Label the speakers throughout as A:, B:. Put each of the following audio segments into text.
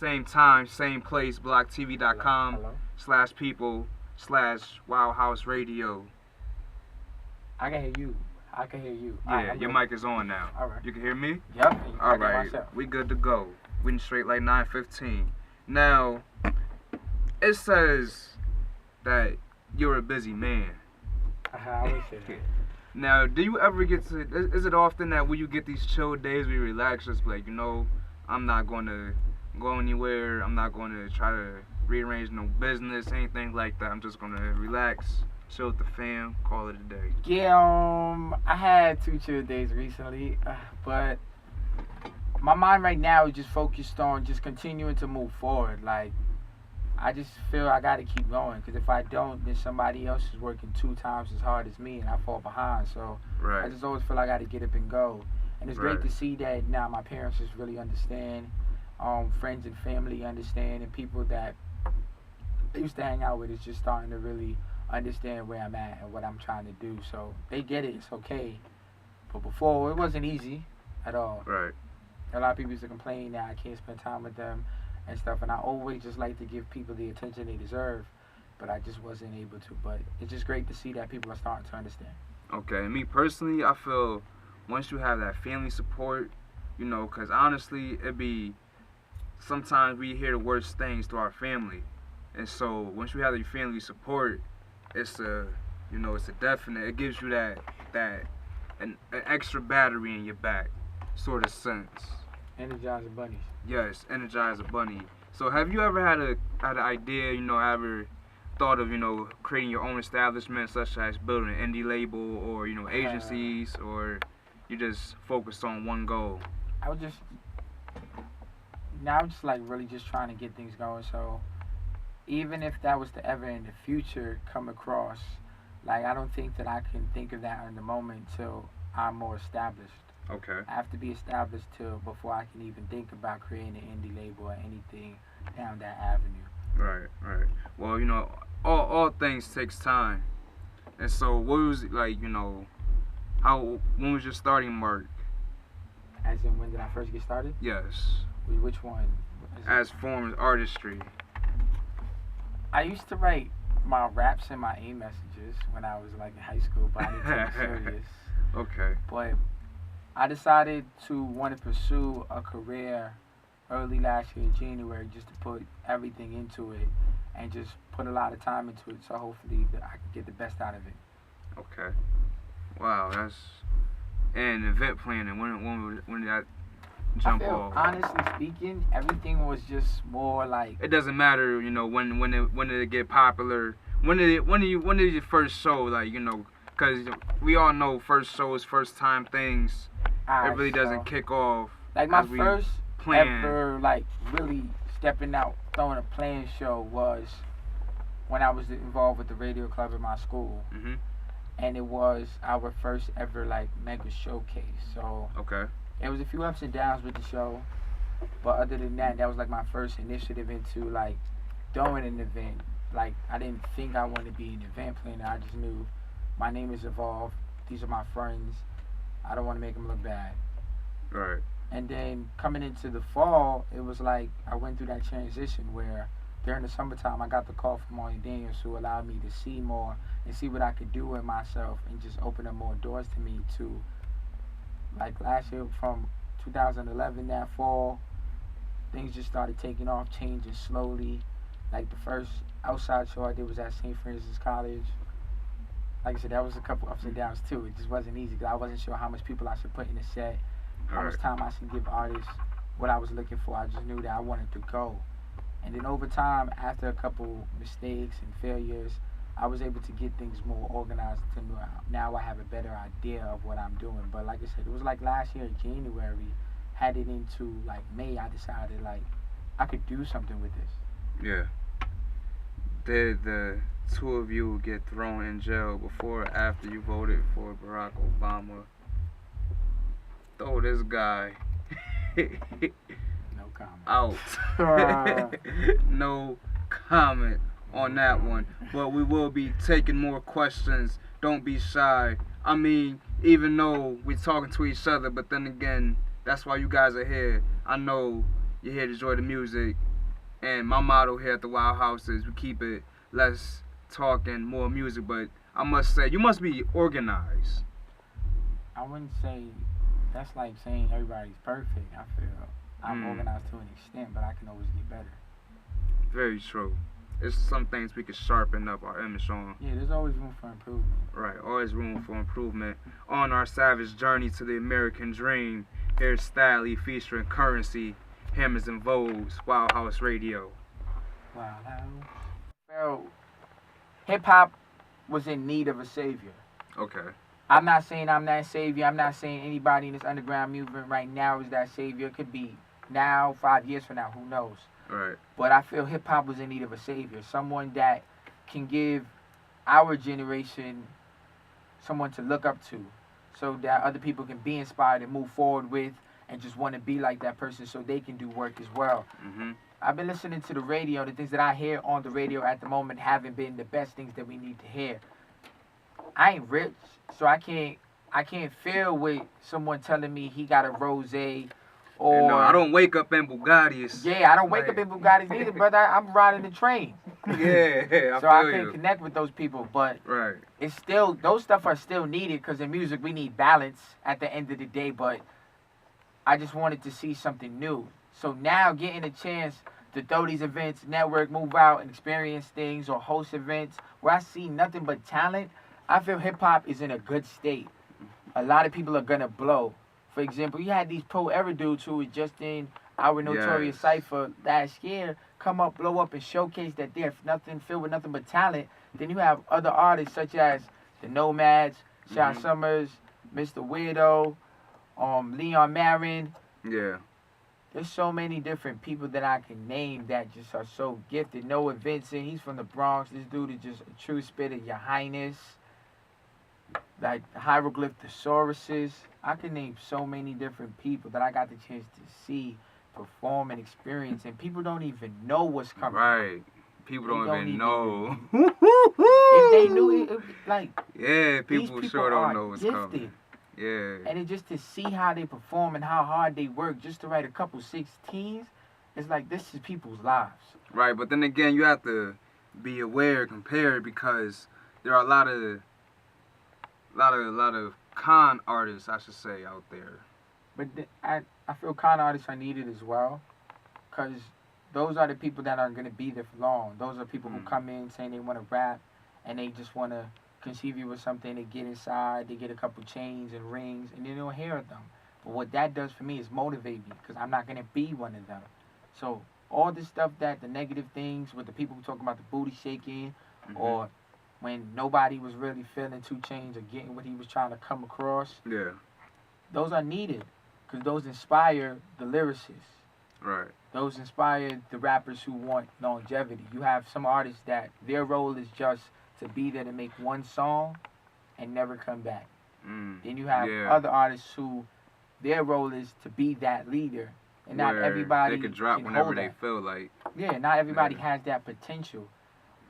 A: Same time, same place, blocktv.com/people/Wild House Radio.
B: I can hear you. I can hear you. All right,
A: Yeah,
B: I'm
A: your
B: good.
A: mic is on now.
B: All right.
A: You can hear me?
B: Yep. I
A: All
B: can
A: right,
B: myself.
A: we good to go. We straight like 9:15. Now, it says that you're a busy man.
B: I always say that.
A: Now, do you ever get to? Is it often that when you get these chill days where you relax, just like I'm not going to go anywhere. I'm not going to try to rearrange no business, anything like that. I'm just going to relax, chill with the fam, call it a day.
B: Yeah, I had 2 chill days recently, but my mind right now is just focused on just continuing to move forward. Like, I just feel I got to keep going, because if I don't, then somebody else is working 2 times as hard as me, and I fall behind. So
A: Right.
B: I just always feel I got to get up and go. And it's great
A: Right.
B: to see that now my parents just really understand, friends and family understand, and people that I used to hang out with is just starting to really understand where I'm at and what I'm trying to do. So they get it. It's okay. But before, it wasn't easy at all.
A: Right.
B: A lot of people used to complain that I can't spend time with them and stuff, and I always just like to give people the attention they deserve, but I just wasn't able to. But it's just great to see that people are starting to understand.
A: Okay. Me personally, I feel once you have that family support, because honestly, it be sometimes we hear the worst things to our family, and so once you have your family support, it's it's a definite. It gives you that an extra battery in your back, sort of sense.
B: Energizer bunnies.
A: Yes, Energizer Bunny. So have you ever had an idea, ever thought of, creating your own establishment, such as building an indie label or, agencies, or you just focused on one goal?
B: I was just now I'm just like really just trying to get things going. So even if that was to ever in the future come across, like I don't think that I can think of that in the moment till I'm more established.
A: Okay.
B: I have to be established till before I can even think about creating an indie label or anything down that avenue.
A: Right, right. Well, all things takes time. And so what was it like, when was your starting mark?
B: As in, when did I first get started?
A: Yes.
B: Which one?
A: As forms artistry.
B: I used to write my raps and my e-messages when I was like in high school, but I didn't take it serious.
A: Okay.
B: But I decided to want to pursue a career early last year, January, just to put everything into it and just put a lot of time into it, so hopefully I can get the best out of it.
A: Okay. Wow, that's and event planning. When did that jump
B: I feel,
A: off?
B: honestly speaking, everything was just more like.
A: It doesn't matter, when did it get popular? When did your first show, because we all know first shows, first time things. It really doesn't kick off.
B: Like my
A: as we
B: first
A: plan.
B: ever really stepping out, throwing a playing show was when I was involved with the radio club at my school.
A: Mhm.
B: And it was our first ever mega showcase. So
A: Okay.
B: it was a few ups and downs with the show, but other than that, that was my first initiative into doing an event. I didn't think I wanted to be an event planner. I just knew my name is involved. These are my friends. I don't want to make them look bad.
A: Right.
B: And then coming into the fall, it was I went through that transition where during the summertime I got the call from Marley Daniels, who allowed me to see more and see what I could do with myself and just open up more doors to me to last year from 2011, that fall, things just started taking off, changing slowly. The first outside show I did was at St. Francis College. Like I said, that was a couple ups and downs too. It just wasn't easy because I wasn't sure how much people I should put in the set, how much time I should give artists, what I was looking for. I just knew that I wanted to go. And then over time, after a couple mistakes and failures, I was able to get things more organized. Now I have a better idea of what I'm doing. But like I said, it was last year in January, headed into May, I decided I could do something with this.
A: Yeah. Did the two of you get thrown in jail before or after you voted for Barack Obama? Throw this guy
B: No comment.
A: out. No comment on that one. But we will be taking more questions. Don't be shy. I mean, even though we're talking to each other, but then again, that's why you guys are here. I know you're here to enjoy the music. And my motto here at the Wild House is we keep it less talk and more music. But I must say, you must be organized.
B: I wouldn't say that's like saying everybody's perfect. I feel I'm organized to an extent, but I can always get better.
A: Very true. There's some things we could sharpen up our image on.
B: Yeah, there's always room for improvement.
A: Right, always room for improvement. On our savage journey to the American dream, here's Stalley featuring Currency, Hammers and Vogues, Wild House Radio.
B: Wow. Well, hip hop was in need of a savior.
A: Okay.
B: I'm not saying I'm that savior. I'm not saying anybody in this underground movement right now is that savior. It could be now, 5 years from now, who knows?
A: Right.
B: But I feel hip hop was in need of a savior, someone that can give our generation someone to look up to, so that other people can be inspired and move forward with, and just want to be like that person, so they can do work as well. I've been listening to the radio. The things that I hear on the radio at the moment haven't been the best things that we need to hear. I ain't rich, so I can't feel with someone telling me he got a rosé. Or,
A: no, I don't wake up in Bugattis.
B: Yeah, I don't wake up in Bugattis either, but I'm riding the train.
A: Yeah,
B: so I can't connect with those people, but
A: right.
B: It's still, those stuff are still needed, because in music we need balance at the end of the day, but I just wanted to see something new. So now getting a chance to throw these events, network, move out and experience things, or host events where I see nothing but talent, I feel hip-hop is in a good state. A lot of people are going to blow. For example, you had these Pro Era dudes who were just in our Notorious Cypher last year come up, blow up, and showcase that they're filled with nothing but talent. Then you have other artists such as the Nomads, Sean Summers, Mr. Weirdo, Leon Marin.
A: Yeah.
B: There's so many different people that I can name that just are so gifted. Noah Vincent, he's from the Bronx. This dude is just a true spitter, Your Highness. Like Hieroglyph Thesauruses. I can name so many different people that I got the chance to see, perform, and experience, and people don't even know what's coming.
A: Right. People don't even know.
B: If they knew it, like,
A: yeah, people sure don't know what's
B: gifted.
A: coming. Yeah.
B: And it just to see how they perform and how hard they work just to write a couple 16s, it's like, this is people's lives.
A: Right, but then again, you have to be aware, compare, because there are a lot of con artists, I should say, out there.
B: But I feel con artists are needed as well, because those are the people that aren't going to be there for long. Those are people who come in saying they want to rap, and they just want to conceive you with something. They get inside, they get a couple chains and rings, and then they'll hear them. But what that does for me is motivate me, because I'm not going to be one of them. So all this stuff, that the negative things with the people who talk about the booty shaking, or when nobody was really feeling 2 Chainz or getting what he was trying to come across.
A: Yeah.
B: Those are needed, because those inspire the lyricists.
A: Right.
B: Those inspire the rappers who want longevity. You have some artists that their role is just to be there to make one song and never come back. Then you have other artists who their role is to be that leader, and not everybody
A: they can drop
B: can
A: whenever
B: hold
A: they
B: that.
A: feel like.
B: Yeah, not everybody has that potential.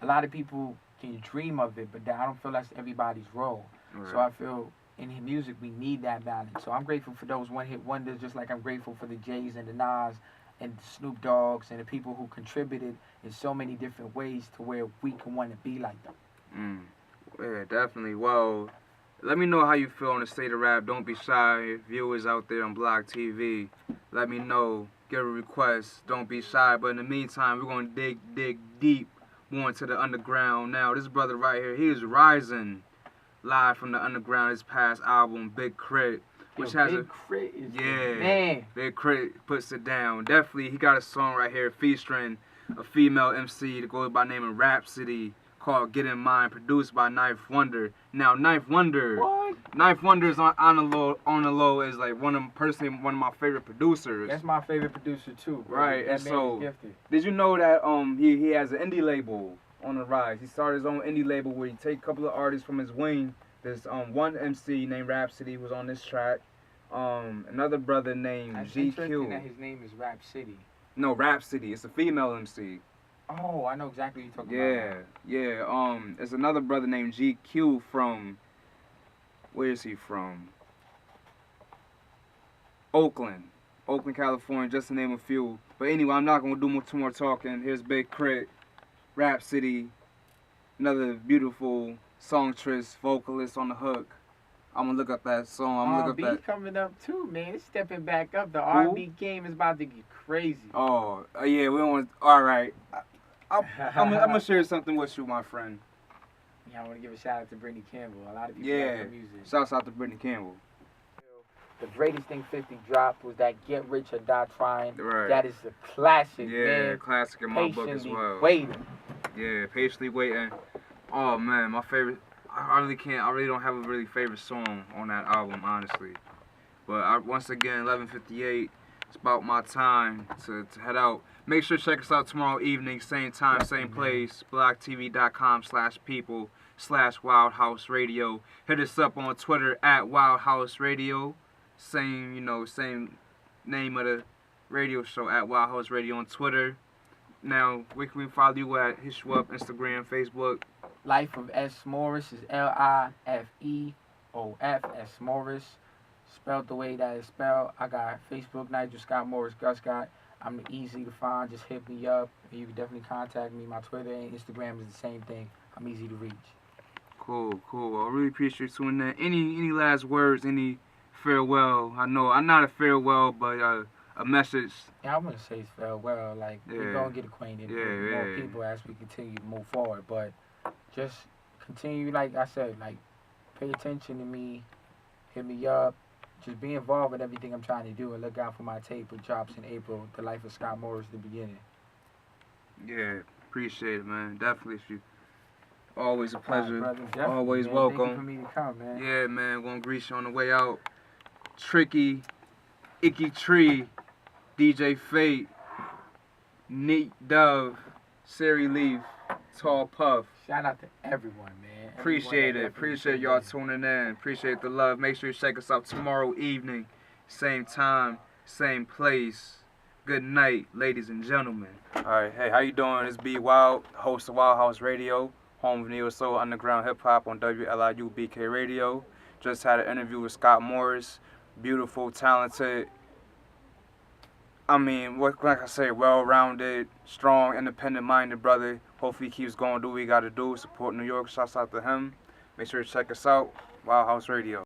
B: A lot of people can dream of it, but I don't feel that's everybody's role.
A: Right.
B: So I feel in music we need that balance. So I'm grateful for those one-hit wonders, just like I'm grateful for the Jays and the Nas and the Snoop Dogg's and the people who contributed in so many different ways to where we can want to be like them.
A: Yeah, definitely. Well, let me know how you feel on the state of rap. Don't be shy. Viewers out there on Block TV, let me know. Give a request. Don't be shy. But in the meantime, we're going to dig deep more into the underground. Now, this brother right here, he is rising live from the underground. His past album, Big Crit, which has
B: Big Crit is
A: man. Big Crit puts it down. Definitely, he got a song right here featuring a female MC that goes by name of Rhapsody, called Get In Mind, produced by Knife Wonder. Now, Knife Wonder is on the low is like one of my favorite producers.
B: That's my favorite producer too, bro.
A: Right,
B: that
A: and
B: man
A: so
B: is gifted.
A: Did you know that he has an indie label on the rise? He started his own indie label where he take a couple of artists from his wing. There's one MC named Rhapsody was on this track. Another brother named
B: That's
A: GQ.
B: interesting that his name is Rap City.
A: No, Rhapsody. It's a female MC.
B: Oh, I know exactly what you're talking about.
A: Yeah. There's another brother named GQ from. Where is he from? Oakland. Oakland, California, just to name a few. But anyway, I'm not gonna do too more talking. Here's Big Crit, Rap City, another beautiful songstress, vocalist on the hook. I'm gonna look up that song. I'm gonna look up that.
B: coming up too, man. It's stepping back up. The
A: Who?
B: R&B game is about to get crazy.
A: Oh, yeah, we don't want. All right, I'm gonna share something with you, my friend.
B: Yeah, I want to give a shout out to Brittany Campbell. A lot of people
A: Yeah,
B: like her music.
A: shouts out to Brittany Campbell.
B: The greatest thing 50 dropped was that Get Rich or Die Trying.
A: Right.
B: That is a classic,
A: Yeah,
B: man.
A: classic in my book as
B: Patiently
A: well.
B: waiting.
A: Yeah, patiently waiting. Oh man, my favorite. I really don't have a really favorite song on that album, honestly. But once again, 11:58. It's about my time to head out. Make sure to check us out tomorrow evening, same time, same place. blocktv.com/people/wildhouse radio. Hit us up on Twitter at wildhouse radio. Same name of the radio show at wildhouse radio on Twitter. Now, where can we follow you at? Hit you up, Instagram, Facebook.
B: Life of S. Morris is LIFEOF S. Morris. Spelled the way that it's spelled. I got Facebook, Nigel Scott Morris Gus Scott. I'm easy to find. Just hit me up. You can definitely contact me. My Twitter and Instagram is the same thing. I'm easy to reach.
A: Cool. I really appreciate you tuning in. Any last words? Any farewell? I know I'm not a farewell, but a message.
B: Yeah, I want to say farewell. Like, we're going to get acquainted with more people as we continue to move forward. But just continue, like I said, like, pay attention to me. Hit me up. Just be involved with everything I'm trying to do, and look out for my tape, which drops in April. The Life of Scott Morris, the beginning.
A: Yeah, appreciate it, man. Definitely. Always a pleasure.
B: Brother,
A: Always
B: man.
A: welcome.
B: Thank you for me to come, man.
A: Yeah, man. Gonna grease you on the way out. Tricky, Icky Tree, DJ Fate, Neat Dove, Siri Leaf, Tall Puff.
B: Shout out to everyone, man.
A: Appreciate it. Appreciate y'all tuning in. Appreciate the love. Make sure you check us out tomorrow evening. Same time, same place. Good night, ladies and gentlemen. Alright, hey, how you doing? It's B Wild, host of Wild House Radio, home of Neo Soul Underground Hip Hop on WLIU BK Radio. Just had an interview with Scott Morris. Beautiful, talented. Like I say, well-rounded, strong, independent-minded brother. Hopefully he keeps going, do what he got to do. Support New York. Shouts out to him. Make sure to check us out. Wild House Radio.